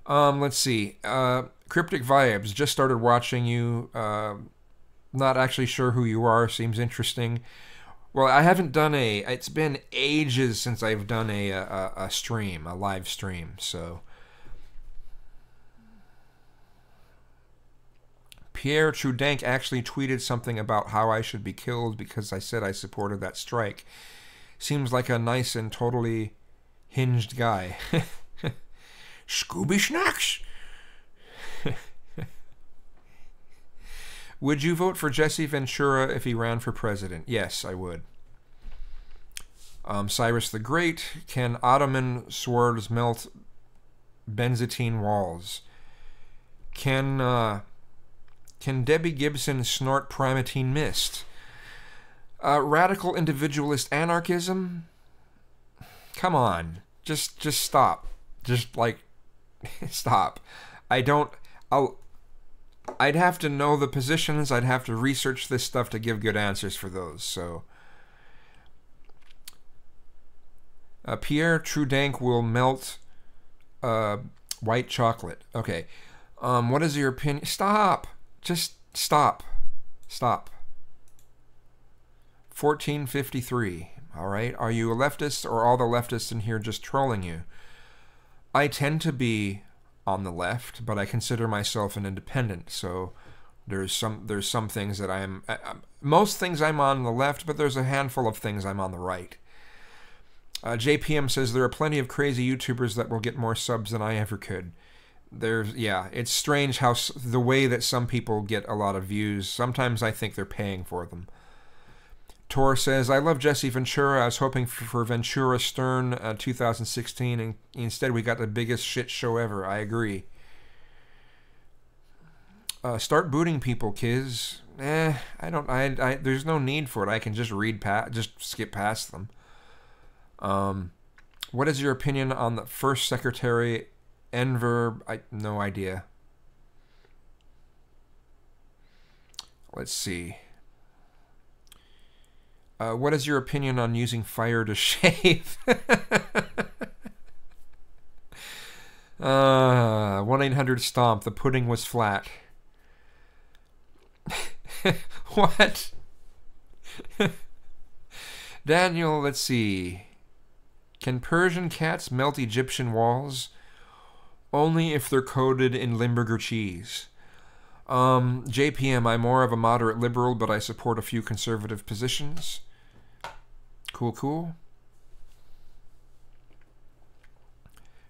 Let's see. Cryptic Vibes, just started watching you. Not actually sure who you are. Seems interesting. Well, I haven't done it's been ages since I've done a stream, a live stream, so. Pierre Trudank actually tweeted something about how I should be killed because I said I supported that strike. Seems like a nice and totally hinged guy. Scooby Snacks! Would you vote for Jesse Ventura if he ran for president? Yes, I would. Cyrus the Great. Can Ottoman swords melt benzoatine walls? Can Debbie Gibson snort primatine mist? Radical individualist anarchism? Come on. Just stop. Just, like, stop. I'd have to know the positions. I'd have to research this stuff to give good answers for those, so. Pierre Trudank will melt white chocolate. Okay. What is your opinion? Stop! Just stop. Stop. 1453. Alright. Are you a leftist or all the leftists in here just trolling you? I tend to be on the left, but I consider myself an independent, so there's some things that I'm most things I'm on the left, but there's a handful of things I'm on the right. JPM says there are plenty of crazy YouTubers that will get more subs than I ever could. It's strange how the way that some people get a lot of views, sometimes I think they're paying for them. Tor says, I love Jesse Ventura. I was hoping for Ventura Stern 2016, and instead we got the biggest shit show ever. I agree. Start booting people, Kiz. I don't. There's no need for it. I can just just skip past them. What is your opinion on the first secretary, Enver? No idea. Let's see. What is your opinion on using fire to shave? 1-800-STOMP. The pudding was flat. What? Daniel, let's see. Can Persian cats melt Egyptian walls? Only if they're coated in Limburger cheese. JPM, I'm more of a moderate liberal, but I support a few conservative positions. Cool, cool.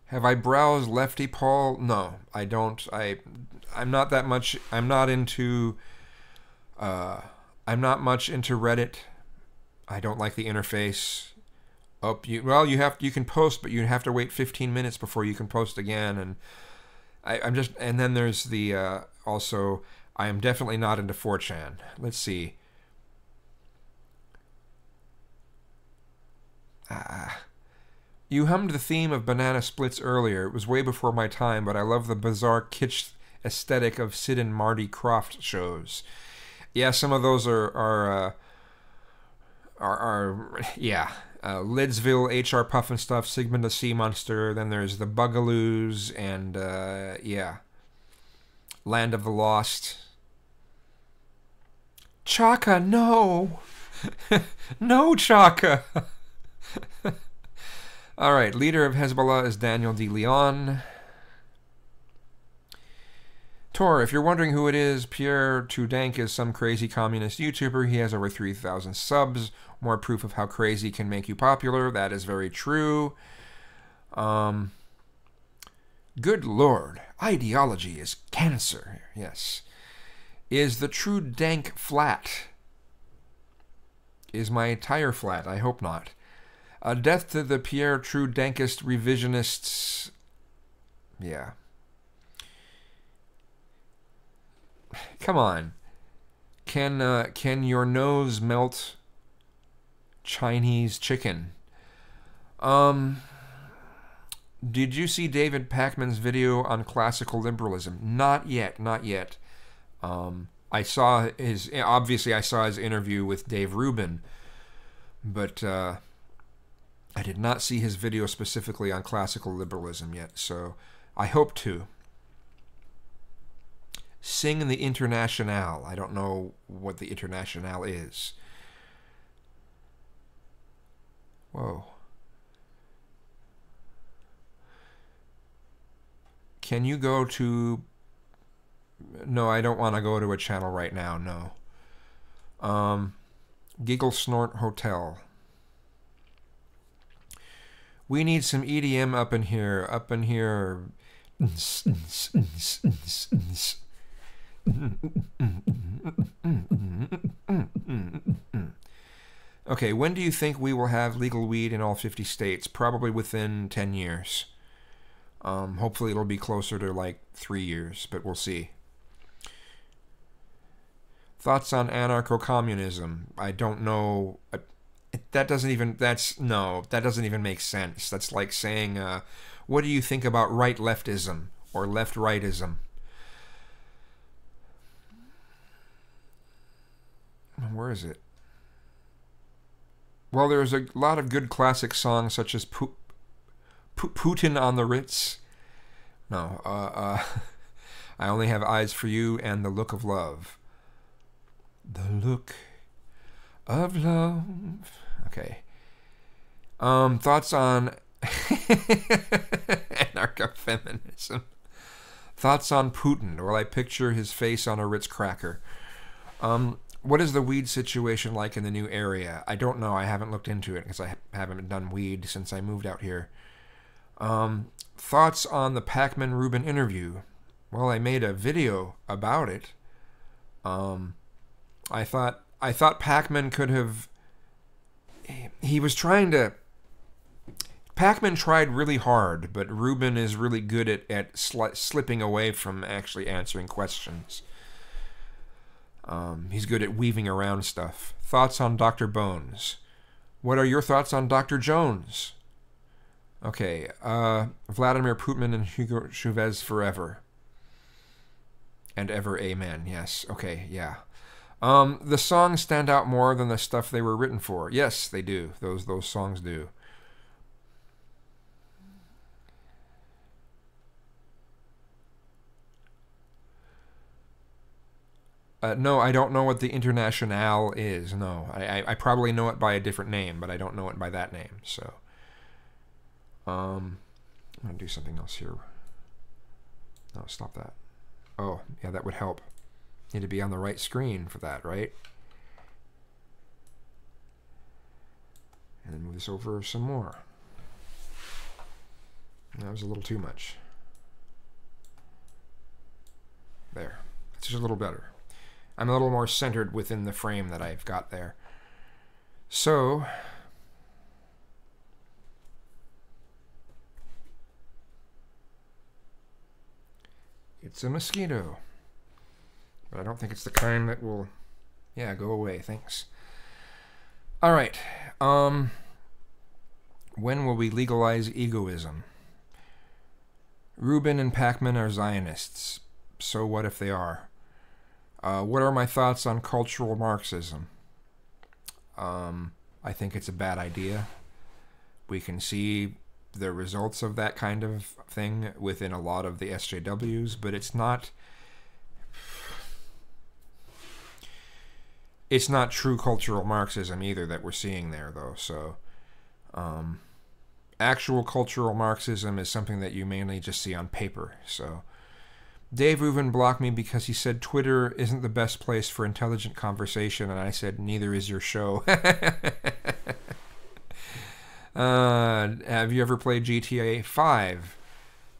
Have I browsed Lefty Paul? No, I don't. I'm not that much. I'm not into. I'm not much into Reddit. I don't like the interface. You can post, but you have to wait 15 minutes before you can post again, and and then there's the also. I am definitely not into 4chan. Let's see. You hummed the theme of Banana Splits earlier. It was way before my time, but I love the bizarre kitsch aesthetic of Sid and Marty Krofft shows. Yeah, some of those are yeah. Lidsville, H.R. Pufnstuf, Sigmund the Sea Monster. Then there's the Bugaloos and yeah, Land of the Lost. Chaka, no, no Chaka. All right, leader of Hezbollah is Daniel De Leon. Tor, if you're wondering who it is, Pierre Tudank is some crazy communist YouTuber. He has over 3,000 subs. More proof of how crazy can make you popular. That is very true. Good Lord, ideology is cancer. Yes. Is the true dank flat? Is my tire flat? I hope not. Death to the Pierre True Dankist revisionists. Yeah. Come on. Can your nose melt Chinese chicken? Did you see David Pakman's video on classical liberalism? Not yet, not yet. I saw his interview with Dave Rubin, but I did not see his video specifically on classical liberalism yet, so I hope to. Sing the Internationale. I don't know what the Internationale is. Whoa. Can you go to... No, I don't want to go to a channel right now, no. Giggle Snort Hotel. We need some EDM up in here. Up in here. Okay, when do you think we will have legal weed in all 50 states? Probably within 10 years. Hopefully it'll be closer to like 3 years, but we'll see. Thoughts on anarcho-communism? I don't know. That doesn't even make sense. That's like saying, what do you think about right-leftism or left-rightism? Where is it? Well, there's a lot of good classic songs such as Putin on the Ritz. No, I Only Have Eyes for You and The Look of Love. The Look of Love. Okay. Thoughts on anarcho-feminism. Thoughts on Putin. Well, I picture his face on a Ritz cracker. What is the weed situation like in the new area? I don't know. I haven't looked into it because I haven't done weed since I moved out here. Thoughts on the Pakman Rubin interview? Well, I made a video about it. I thought Pakman could have he was trying to... Pac-Man tried really hard, but Ruben is really good at slipping away from actually answering questions. He's good at weaving around stuff. Thoughts on Dr. Bones? What are your thoughts on Dr. Jones? Okay, Vladimir Putin and Hugo Chavez forever. And ever amen, yes. Okay, yeah. The songs stand out more than the stuff they were written for. Yes, they do. Those songs do. No, I don't know what the Internationale is. No, I probably know it by a different name, but I don't know it by that name. So, I'm gonna do something else here. No, stop that. Oh, yeah, that would help. Need to be on the right screen for that, right? And then move this over some more. That was a little too much. There. It's just a little better. I'm a little more centered within the frame that I've got there. So, it's a mosquito. But I don't think it's the kind that will... Yeah, go away, thanks. Alright. When will we legalize egoism? Ruben and Pac-Man are Zionists. So what if they are? What are my thoughts on cultural Marxism? I think it's a bad idea. We can see the results of that kind of thing within a lot of the SJWs, but it's not true cultural Marxism either that we're seeing there, though. So actual cultural Marxism is something that you mainly just see on paper. So Dave Rubin blocked me because he said Twitter isn't the best place for intelligent conversation, and I said, neither is your show. Have you ever played GTA 5?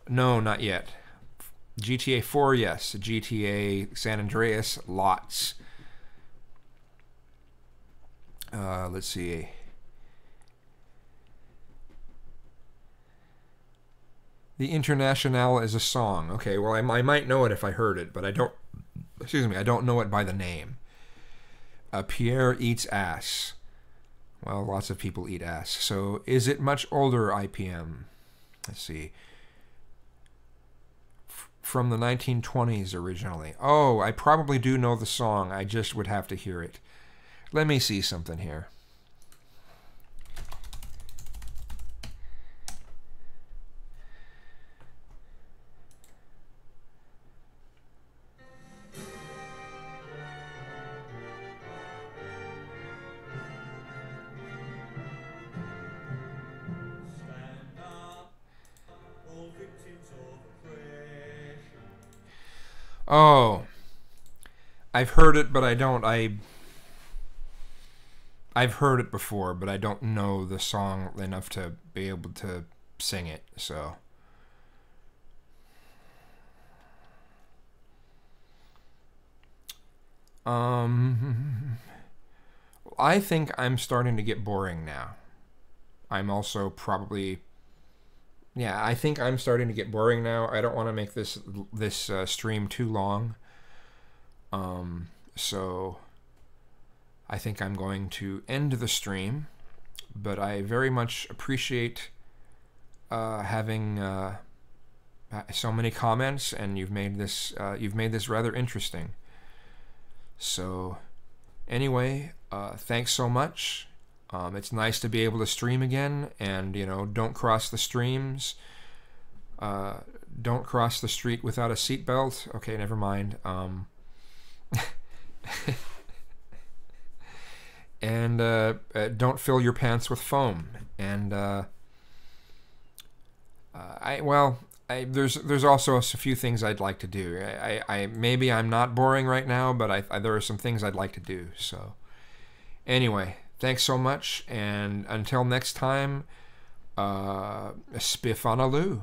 No, not yet. GTA 4, yes. GTA San Andreas, lots. Let's see. The Internationale is a song. Okay, well, I might know it if I heard it, but I don't... Excuse me, I don't know it by the name. Pierre eats ass. Well, lots of people eat ass. So, is it much older IPM? Let's see. From the 1920s originally. Oh, I probably do know the song. I just would have to hear it. Let me see something here. Oh, I've heard it, but I don't. I've heard it before, but I don't know the song enough to be able to sing it. So, I think I'm starting to get boring now. I'm also probably... Yeah, I think I'm starting to get boring now. I don't want to make this stream too long. So I think I'm going to end the stream. But I very much appreciate having so many comments, and you've made this rather interesting. So anyway, thanks so much. It's nice to be able to stream again, and, you know, don't cross the streams. Don't cross the street without a seatbelt. Okay, never mind. And don't fill your pants with foam. And there's also a few things I'd like to do. Maybe I'm not boring right now, but there are some things I'd like to do. So anyway. Thanks so much, and until next time, spiff on a loo.